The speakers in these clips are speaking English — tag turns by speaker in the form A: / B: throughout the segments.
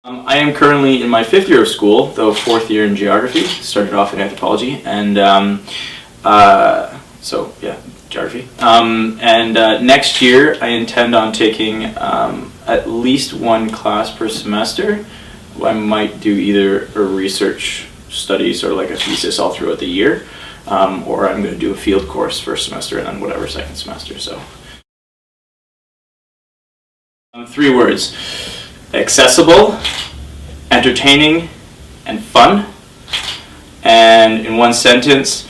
A: I am currently in my 5th year of school, though 4th year in geography. Started off in anthropology, and so yeah, geography. Next year I intend on taking at least one class per semester. I might do either a research studies or like a thesis all throughout the year, or I'm going to do a field course first semester and then whatever second semester. So 3 words: accessible, entertaining, and fun. And in one sentence,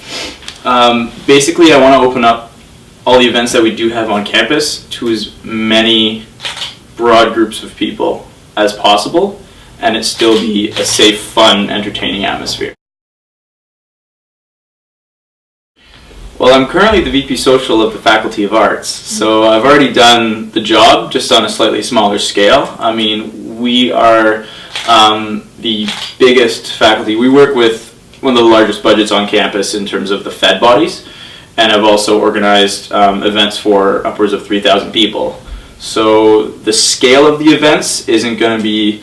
A: basically I want to open up all the events that we do have on campus to as many broad groups of people as possible, and it still be a safe, fun, entertaining atmosphere. Well, I'm currently the VP Social of the Faculty of Arts, so I've already done the job, just on a slightly smaller scale. I mean, we are the biggest faculty. We work with one of the largest budgets on campus in terms of the Fed bodies, and I've also organized events for upwards of 3,000 people. So the scale of the events isn't going to be,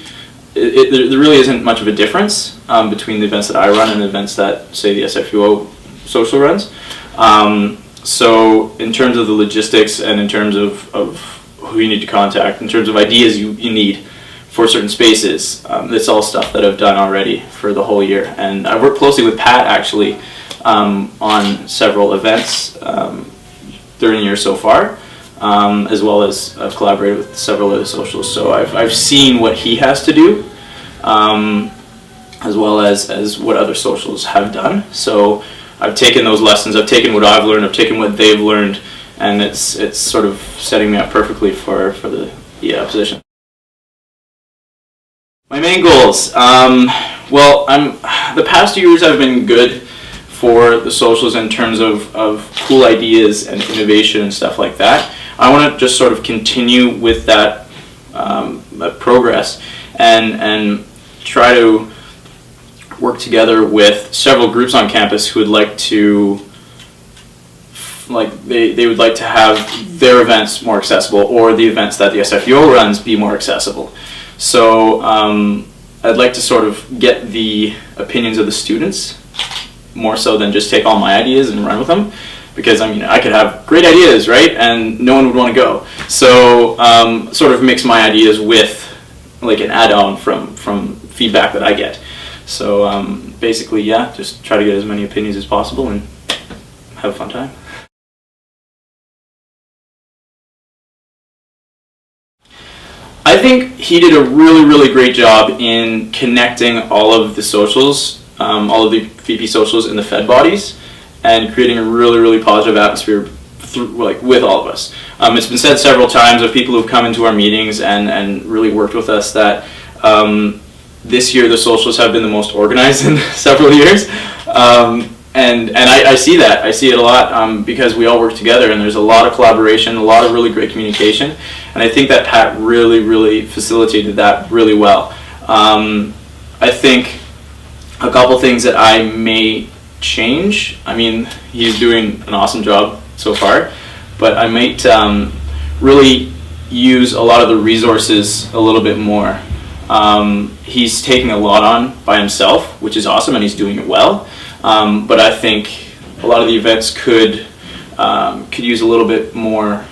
A: there really isn't much of a difference between the events that I run and the events that, say, the SFUO Social runs. So in terms of the logistics and in terms of who you need to contact, in terms of ideas you need for certain spaces, it's all stuff that I've done already for the whole year. And I worked closely with Pat actually on several events during the year so far, as well as I've collaborated with several other socials. So I've seen what he has to do, as well as what other socials have done. So I've taken those lessons, I've taken what I've learned, I've taken what they've learned, and it's sort of setting me up perfectly for the position. My main goals, well, the past 2 years have been good for the socials in terms of cool ideas and innovation and stuff like that. I want to just sort of continue with that progress and try to work together with several groups on campus who would like to, they would like to have their events more accessible, or the events that the SFUO runs be more accessible. So I'd like to sort of get the opinions of the students more so than just take all my ideas and run with them, because I mean I could have great ideas, right, and no one would want to go. So sort of mix my ideas with like an add-on from feedback that I get. So basically, yeah, just try to get as many opinions as possible and have a fun time. I think he did a really great job in connecting all of the socials, all of the VP socials in the Fed bodies, and creating a really positive atmosphere with all of us. It's been said several times of people who've come into our meetings and really worked with us that this year the socials have been the most organized in several years, and I see that. I see it a lot because we all work together, and there's a lot of collaboration, a lot of really great communication, and I think that Pat really facilitated that really well. I think a couple things that I may change. I mean, he's doing an awesome job so far, but I might really use a lot of the resources a little bit more. He's taking a lot on by himself, which is awesome, and he's doing it well. But I think a lot of the events could use a little bit more.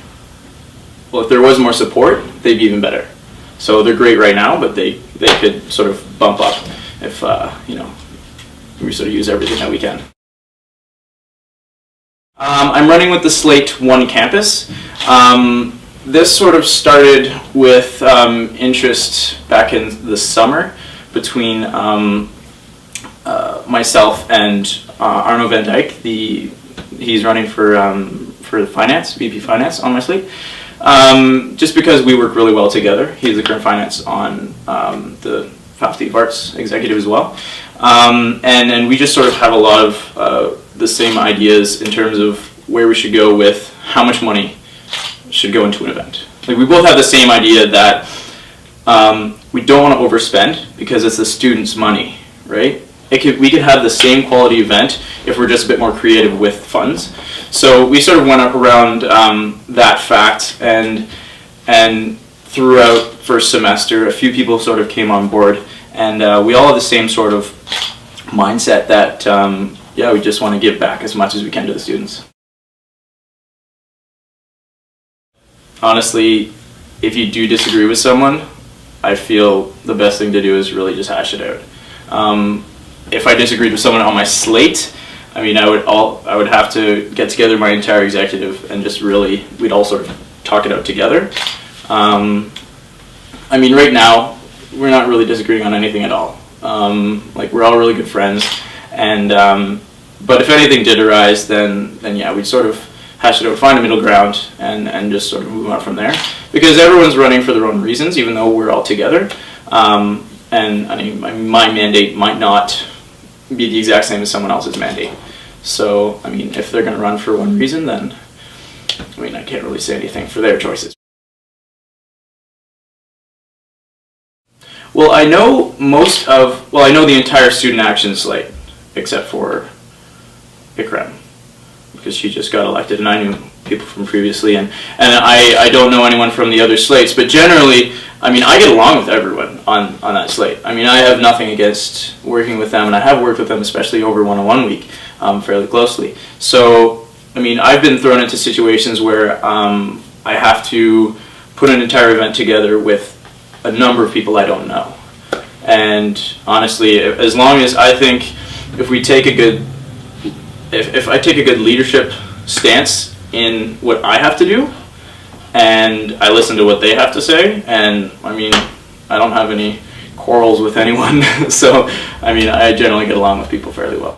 A: Well, if there was more support, they'd be even better. So they're great right now, but they could sort of bump up if we sort of use everything that we can. I'm running with the Slate 1 campus. This sort of started with interest back in the summer between myself and Arno van Dijk. He's running for finance, VP Finance on my slate. Just because we work really well together. He's the current finance on the Faculty of Arts executive as well. And we just sort of have a lot of the same ideas in terms of where we should go with how much money should go into an event. Like, we both have the same idea that we don't want to overspend because it's the students' money, right? We could have the same quality event if we're just a bit more creative with funds. So we sort of went around that fact and throughout first semester, a few people sort of came on board, and we all have the same sort of mindset that, yeah, we just want to give back as much as we can to the students. Honestly, if you do disagree with someone, I feel the best thing to do is really just hash it out. If I disagreed with someone on my slate, I mean, I would have to get together my entire executive and just really, we'd all sort of talk it out together. I mean, right now, we're not really disagreeing on anything at all. Like, we're all really good friends, and but if anything did arise, then yeah, we'd sort of hash it out, find a middle ground, and just sort of move on from there. Because everyone's running for their own reasons, even though we're all together. And I mean, my mandate might not be the exact same as someone else's mandate. So, I mean, if they're going to run for one reason, then, I mean, I can't really say anything for their choices. Well, I know I know the entire student action slate, except for Ikram, because she just got elected, and I knew people from previously, and I don't know anyone from the other slates, but generally, I mean, I get along with everyone on that slate. I mean, I have nothing against working with them, and I have worked with them, especially over one-on-one week, fairly closely. So, I mean, I've been thrown into situations where I have to put an entire event together with a number of people I don't know. And honestly, as long as I think if we take a good, if I take a good leadership stance in what I have to do, and I listen to what they have to say, and I mean, I don't have any quarrels with anyone, so I mean, I generally get along with people fairly well.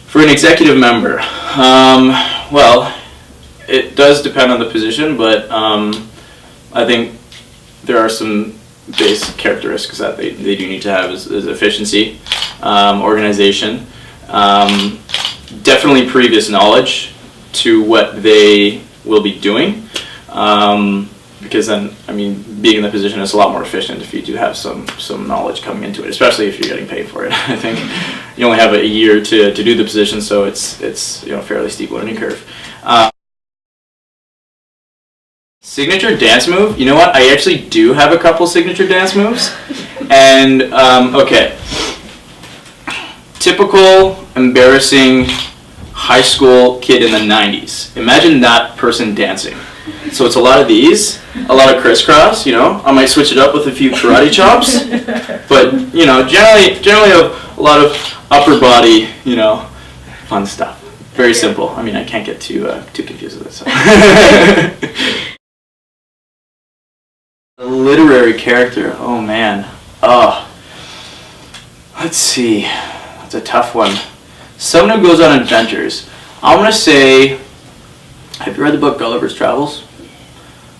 A: For an executive member, well, it does depend on the position, but I think there are some basic characteristics that they do need to have is efficiency, organization, definitely previous knowledge to what they will be doing, because then, I mean, being in the position is a lot more efficient if you do have some knowledge coming into it, especially if you're getting paid for it. I think you only have a year to do the position, so it's you know, a fairly steep learning curve. Signature dance move? You know what? I actually do have a couple signature dance moves. And, okay. Typical embarrassing high school kid in the 90s. Imagine that person dancing. So it's a lot of these, a lot of crisscross, you know. I might switch it up with a few karate chops. But, you know, generally a lot of upper body, you know, fun stuff. Very simple. I mean, I can't get too confused with it. So. A literary character, oh man. Let's see. That's a tough one. Someone who goes on adventures. I'm going to say, have you read the book Gulliver's Travels?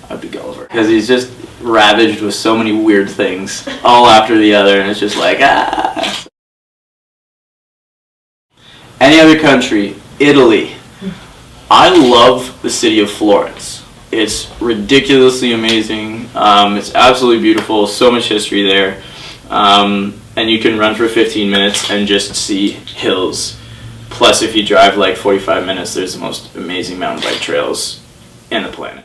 A: I'd be Gulliver. Because he's just ravaged with so many weird things, all after the other, and it's just like, ah. Any other country? Italy. I love the city of Florence. It's ridiculously amazing. It's absolutely beautiful. So much history there. And you can run for 15 minutes and just see hills. Plus, if you drive like 45 minutes, there's the most amazing mountain bike trails in the planet.